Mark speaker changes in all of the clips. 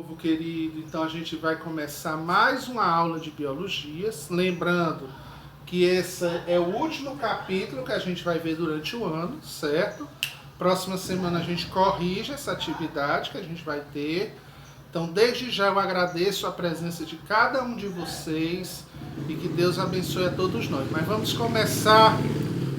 Speaker 1: povo querido. Então a gente vai começar mais uma aula de biologia. Lembrando que esse é o último capítulo que a gente vai ver durante o ano, certo? Próxima semana a gente corrige essa atividade que a gente vai ter. Então, desde já eu agradeço a presença de cada um de vocês e que Deus abençoe a todos nós. Mas vamos começar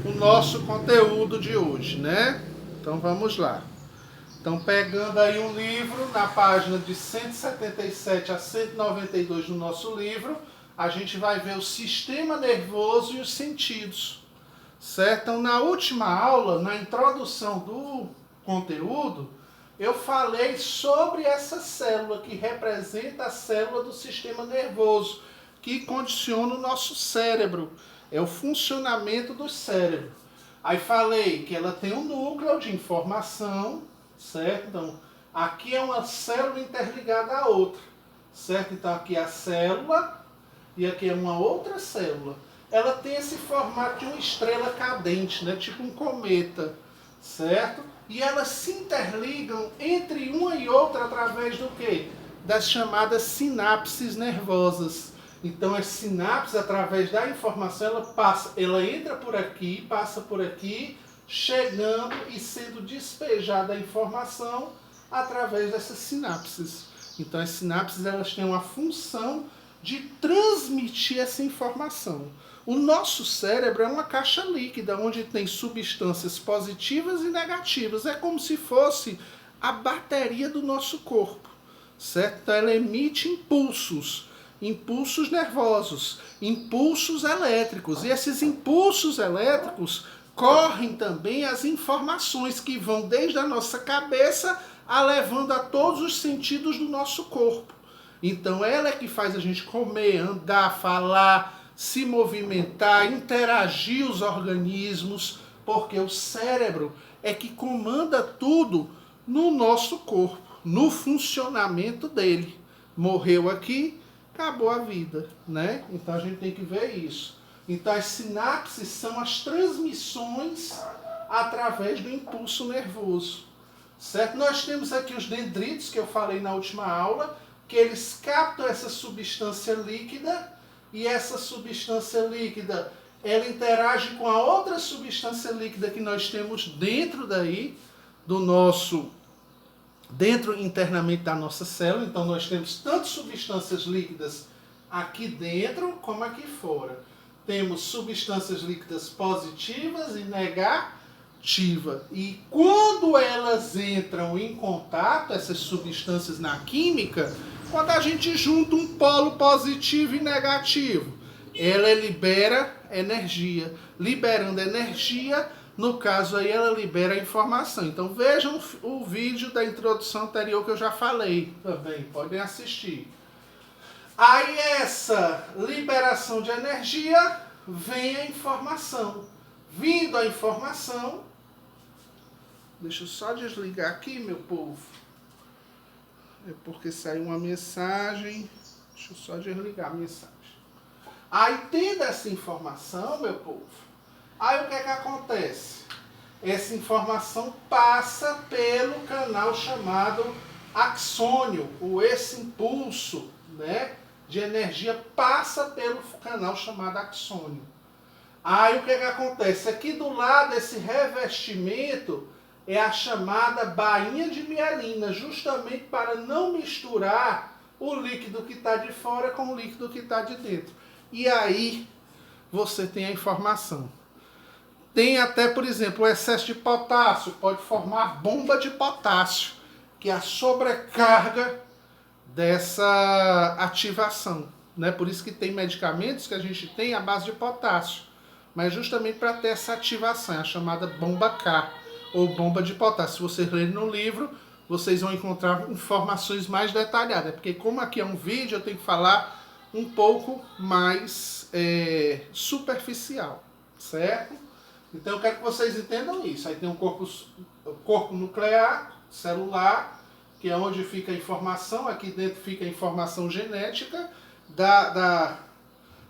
Speaker 1: o nosso conteúdo de hoje, né? Então vamos lá. Então, pegando aí um livro, na página de 177 a 192 do nosso livro, a gente vai ver o sistema nervoso e os sentidos, certo? Então, na última aula, na introdução do conteúdo, eu falei sobre essa célula que representa a célula do sistema nervoso, que condiciona o nosso cérebro, é o funcionamento do cérebro. Aí falei que ela tem um núcleo de informação, certo? Então, aqui é uma célula interligada à outra, certo? Então, aqui é a célula e aqui é uma outra célula. Ela tem esse formato de uma estrela cadente, né? Tipo um cometa, certo? E elas se interligam entre uma e outra através do quê? Das chamadas sinapses nervosas. Então, as sinapses, através da informação, ela entra por aqui, passa por aqui, chegando e sendo despejada a informação através dessas sinapses. Então, as sinapses elas têm uma função de transmitir essa informação. O nosso cérebro é uma caixa líquida, onde tem substâncias positivas e negativas. É como se fosse a bateria do nosso corpo, certo? Então, ela emite impulsos nervosos, impulsos elétricos. E esses impulsos elétricos correm também as informações que vão desde a nossa cabeça levando a todos os sentidos do nosso corpo. Então ela é que faz a gente comer, andar, falar, se movimentar, interagir os organismos, porque o cérebro é que comanda tudo no nosso corpo, no funcionamento dele. Morreu aqui, acabou a vida, né? Então a gente tem que ver isso. Então as sinapses são as transmissões através do impulso nervoso, certo? Nós temos aqui os dendritos, que eu falei na última aula, que eles captam essa substância líquida, e essa substância líquida, ela interage com a outra substância líquida que nós temos dentro daí, dentro internamente da nossa célula. Então nós temos tanto substâncias líquidas aqui dentro como aqui fora. Temos substâncias líquidas positivas e negativas. E quando elas entram em contato, essas substâncias na química, quando a gente junta um polo positivo e negativo, ela libera energia. Liberando energia, no caso aí, ela libera a informação. Então vejam o vídeo da introdução anterior que eu já falei também, podem assistir. Aí essa liberação de energia, vem a informação. Vindo a informação, deixa eu só desligar aqui, meu povo. É porque saiu uma mensagem. Deixa eu só desligar a mensagem. Aí tendo essa informação, meu povo, aí o que é que acontece? Essa informação passa pelo canal chamado axônio, ou esse impulso, né, de energia passa pelo canal chamado axônio. Aí o que é que acontece? Aqui do lado desse revestimento é a chamada bainha de mielina, justamente para não misturar o líquido que está de fora com o líquido que está de dentro. E aí você tem a informação. Tem até, por exemplo, o excesso de potássio, pode formar bomba de potássio, que é a sobrecarga dessa ativação, né? Por isso que tem medicamentos que a gente tem à base de potássio, mas justamente para ter essa ativação, é a chamada bomba K, ou bomba de potássio. Se vocês lerem no livro, vocês vão encontrar informações mais detalhadas, porque como aqui é um vídeo, eu tenho que falar um pouco mais superficial, certo? Então eu quero que vocês entendam isso. Aí tem o corpo nuclear, celular, que é onde fica a informação. Aqui dentro fica a informação genética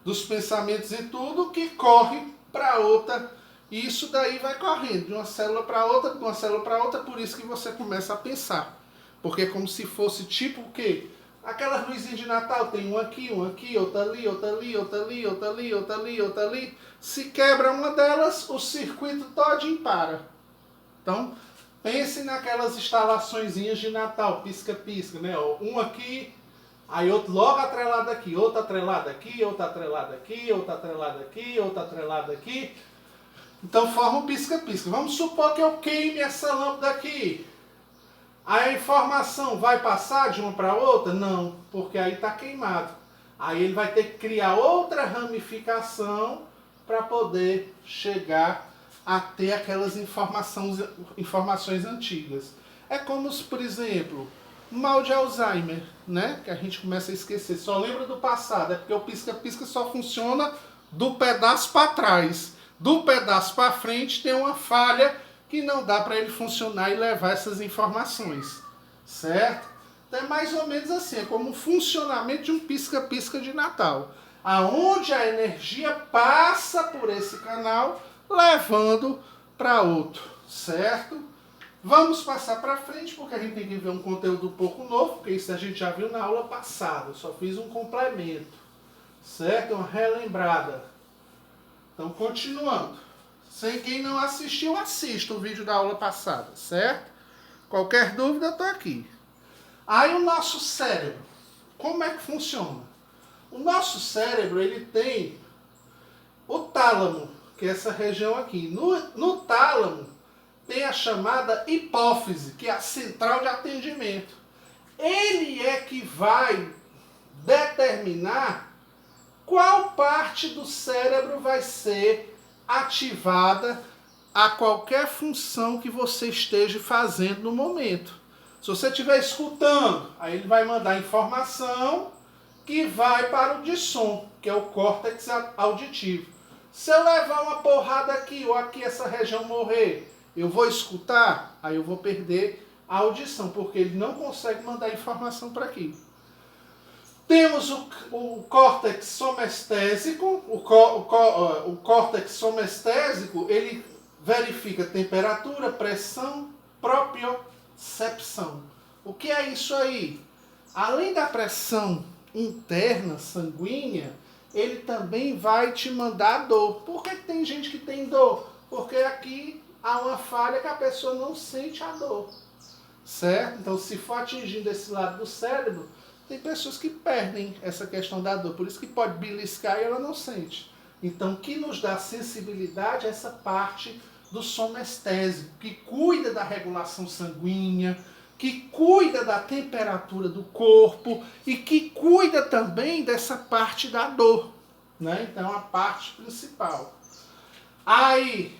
Speaker 1: dos pensamentos e tudo, que corre para outra. E isso daí vai correndo de uma célula para outra, de uma célula para outra, por isso que você começa a pensar. Porque é como se fosse tipo o quê? Aquelas luzinhas de Natal, tem um aqui, outra ali, outra ali, outra ali, outra ali, outra ali, outra ali. Se quebra uma delas, o circuito todinho para. Então, pense naquelas instalaçõezinhas de Natal, pisca-pisca, né? Um aqui, aí outro logo atrelado aqui, outro atrelado aqui, outro atrelado aqui, outro atrelado aqui, outro atrelado aqui. Então forma o pisca-pisca. Vamos supor que eu queime essa lâmpada aqui. A informação vai passar de uma para outra? Não, porque aí está queimado. Aí ele vai ter que criar outra ramificação para poder chegar a ter aquelas informações antigas. É como, por exemplo, mal de Alzheimer, né? Que a gente começa a esquecer. Só lembra do passado, é porque o pisca-pisca só funciona do pedaço para trás. Do pedaço para frente tem uma falha que não dá para ele funcionar e levar essas informações, certo? Então é mais ou menos assim, é como o funcionamento de um pisca-pisca de Natal, aonde a energia passa por esse canal, levando para outro, certo? Vamos passar para frente, porque a gente tem que ver um conteúdo um pouco novo, porque isso a gente já viu na aula passada, eu só fiz um complemento, certo? Uma relembrada. Então, continuando. Quem não assistiu, assista o vídeo da aula passada, certo? Qualquer dúvida, eu estou aqui. Aí o nosso cérebro, como é que funciona? O nosso cérebro, ele tem o tálamo, que é essa região aqui. No tálamo tem a chamada hipófise, que é a central de atendimento. Ele é que vai determinar qual parte do cérebro vai ser ativada a qualquer função que você esteja fazendo no momento. Se você estiver escutando, aí ele vai mandar informação que vai para o de som, que é o córtex auditivo. Se eu levar uma porrada aqui ou aqui essa região morrer, eu vou escutar, aí eu vou perder a audição, porque ele não consegue mandar informação para aqui. Temos o córtex somestésico. O córtex somestésico, ele verifica temperatura, pressão, propriocepção. O que é isso aí? Além da pressão interna, sanguínea, ele também vai te mandar dor. Por que tem gente que tem dor? Porque aqui há uma falha que a pessoa não sente a dor. Certo? Então, se for atingindo esse lado do cérebro, tem pessoas que perdem essa questão da dor, por isso que pode beliscar e ela não sente. Então, o que nos dá sensibilidade é essa parte do somestésico, que cuida da regulação sanguínea, que cuida da temperatura do corpo e que cuida também dessa parte da dor, né? Então, a parte principal. Aí,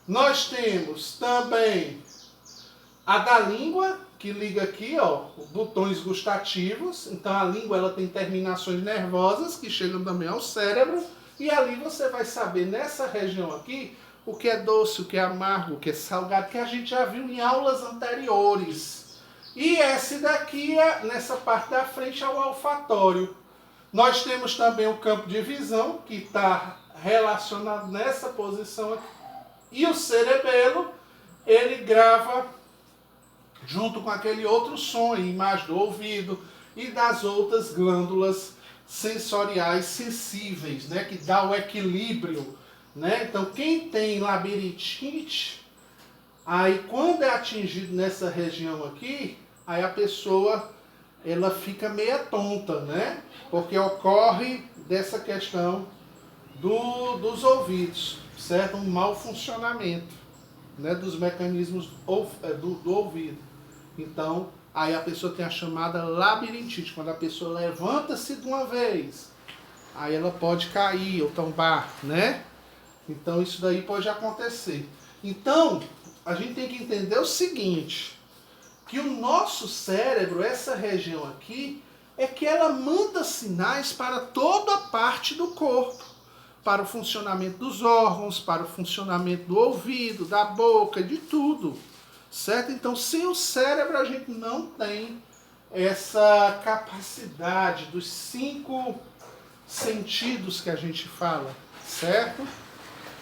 Speaker 1: nós temos também a da língua, que liga aqui, ó, botões gustativos. Então a língua, ela tem terminações nervosas que chegam também ao cérebro, e ali você vai saber nessa região aqui o que é doce, o que é amargo, o que é salgado, que a gente já viu em aulas anteriores. E esse daqui, nessa parte da frente, é o olfatório. Nós temos também o campo de visão, que está relacionado nessa posição aqui. E o cerebelo, ele grava junto com aquele outro som, a imagem do ouvido e das outras glândulas sensoriais sensíveis, né, que dá o equilíbrio, né? Então, quem tem labirintite, aí quando é atingido nessa região aqui, aí a pessoa, ela fica meia tonta, né? Porque ocorre dessa questão dos ouvidos, certo? Um mau funcionamento, né, dos mecanismos do ouvido. Então, aí a pessoa tem a chamada labirintite, quando a pessoa levanta-se de uma vez, aí ela pode cair ou tombar, né? Então, isso daí pode acontecer. Então, a gente tem que entender o seguinte, que o nosso cérebro, essa região aqui, é que ela manda sinais para toda a parte do corpo, para o funcionamento dos órgãos, para o funcionamento do ouvido, da boca, de tudo. Certo? Então, sem o cérebro, a gente não tem essa capacidade dos 5 sentidos que a gente fala, certo?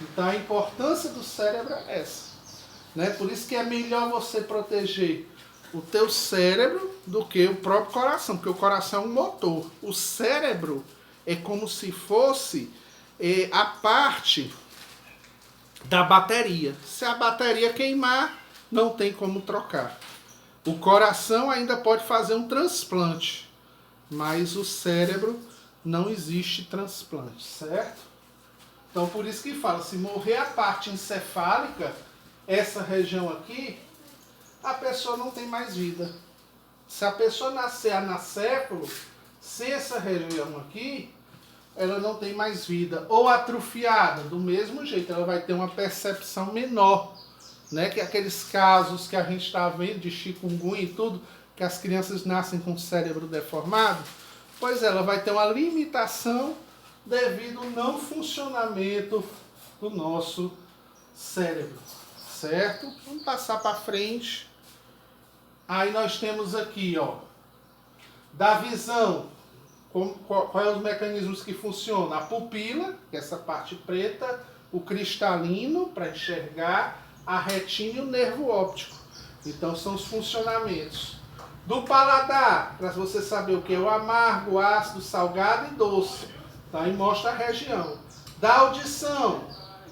Speaker 1: Então, a importância do cérebro é essa, né? Por isso que é melhor você proteger o teu cérebro do que o próprio coração, porque o coração é um motor. O cérebro é como se fosse a parte da bateria. Se a bateria queimar, não tem como trocar. O coração ainda pode fazer um transplante, mas o cérebro não existe transplante, certo? Então por isso que fala, se morrer a parte encefálica, essa região aqui, a pessoa não tem mais vida. Se a pessoa nascer anacéfalo, sem essa região aqui, ela não tem mais vida. Ou atrofiada, do mesmo jeito, ela vai ter uma percepção menor. Né? Que aqueles casos que a gente está vendo de chikungunya e tudo, que as crianças nascem com o cérebro deformado, pois ela vai ter uma limitação devido ao não funcionamento do nosso cérebro. Certo? Vamos passar para frente. Aí nós temos aqui, ó, da visão, qual é os mecanismos que funcionam? A pupila, que é essa parte preta, o cristalino, para enxergar, a retina e o nervo óptico. Então são os funcionamentos. Do paladar, para você saber o que é o amargo, ácido, salgado e doce. Tá? E mostra a região. Da audição,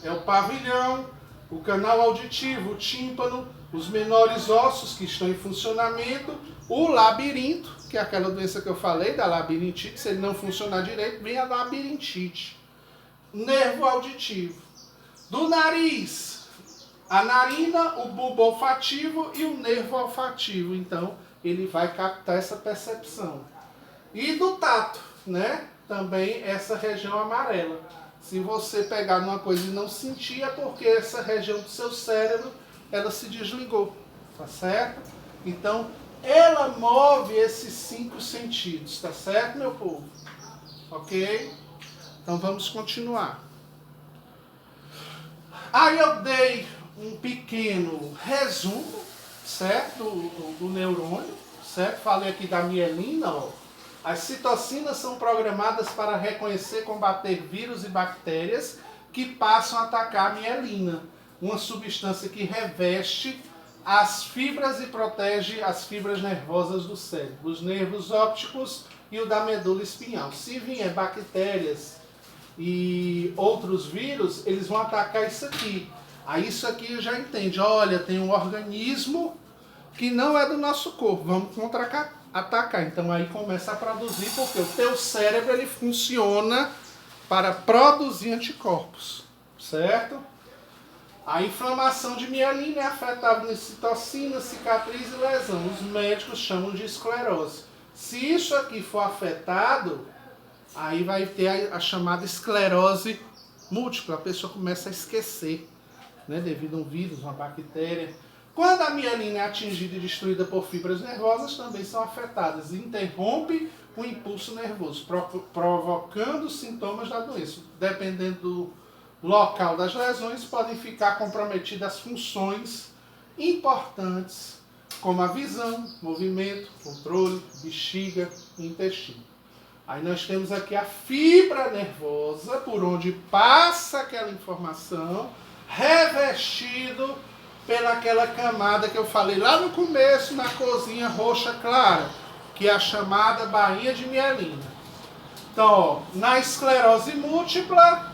Speaker 1: é o pavilhão, o canal auditivo, o tímpano, os menores ossos que estão em funcionamento, o labirinto, que é aquela doença que eu falei, da labirintite, se ele não funcionar direito, vem a labirintite. Nervo auditivo. Do nariz, a narina, o bulbo olfativo e o nervo olfativo. Então, ele vai captar essa percepção. E do tato, né? Também essa região amarela. Se você pegar numa coisa e não sentir, é porque essa região do seu cérebro, ela se desligou, tá certo? Então, ela move esses 5 sentidos, tá certo, meu povo? Ok? Então, vamos continuar. Aí eu dei um pequeno resumo, certo? Do neurônio, certo? Falei aqui da mielina, ó. As citocinas são programadas para reconhecer e combater vírus e bactérias que passam a atacar a mielina, uma substância que reveste as fibras e protege as fibras nervosas do cérebro, os nervos ópticos e o da medula espinhal. Se vier bactérias e outros vírus, eles vão atacar isso aqui. Aí isso aqui já entende, olha, tem um organismo que não é do nosso corpo, vamos contra-atacar. Então aí começa a produzir, porque o teu cérebro ele funciona para produzir anticorpos, certo? A inflamação de mielina é afetada em citocina, cicatriz e lesão. Os médicos chamam de esclerose. Se isso aqui for afetado, aí vai ter a chamada esclerose múltipla. A pessoa começa a esquecer, né, devido a um vírus, uma bactéria. Quando a mielina é atingida e destruída por fibras nervosas, também são afetadas. Interrompe o impulso nervoso, provocando sintomas da doença. Dependendo do local das lesões, podem ficar comprometidas funções importantes, como a visão, movimento, controle, bexiga e intestino. Aí nós temos aqui a fibra nervosa, por onde passa aquela informação, revestido pelaquela camada que eu falei lá no começo, na corzinha roxa clara, que é a chamada bainha de mielina. Então, ó, na esclerose múltipla,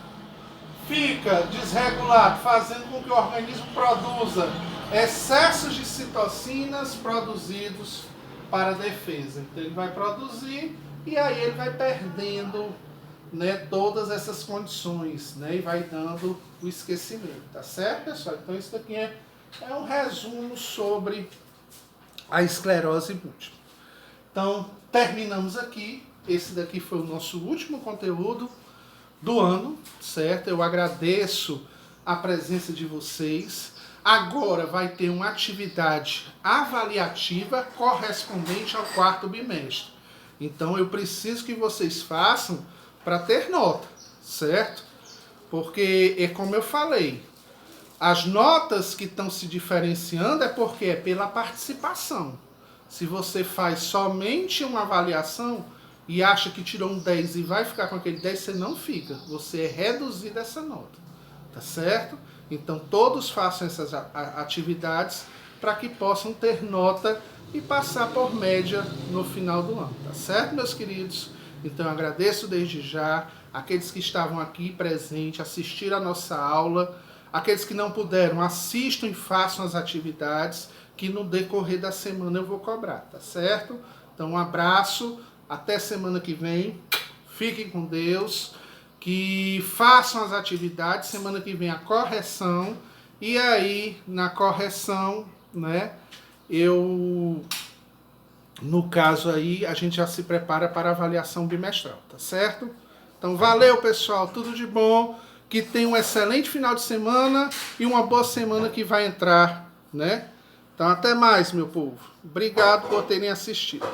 Speaker 1: fica desregulado, fazendo com que o organismo produza excessos de citocinas produzidos para a defesa. Então ele vai produzir e aí ele vai perdendo, né, todas essas condições, né, e vai dando o esquecimento, tá certo, pessoal? Então isso daqui é um resumo sobre a esclerose múltipla. Então terminamos aqui. Esse daqui foi o nosso último conteúdo do ano, certo? Eu agradeço a presença de vocês. Agora vai ter uma atividade avaliativa correspondente ao 4º bimestre. Então eu preciso que vocês façam para ter nota, certo? Porque é como eu falei, as notas que estão se diferenciando é porque é pela participação. Se você faz somente uma avaliação e acha que tirou um 10 e vai ficar com aquele 10, você não fica. Você é reduzido essa nota. Tá certo? Então todos façam essas atividades para que possam ter nota e passar por média no final do ano, tá certo, meus queridos? Então eu agradeço desde já aqueles que estavam aqui presentes, assistiram a nossa aula, aqueles que não puderam, assistam e façam as atividades que no decorrer da semana eu vou cobrar, tá certo? Então um abraço, até semana que vem, fiquem com Deus, que façam as atividades, semana que vem a correção, e aí na correção, né, no caso aí, a gente já se prepara para a avaliação bimestral, tá certo? Então valeu, pessoal, tudo de bom, que tenha um excelente final de semana e uma boa semana que vai entrar, né? Então até mais, meu povo. Obrigado por terem assistido.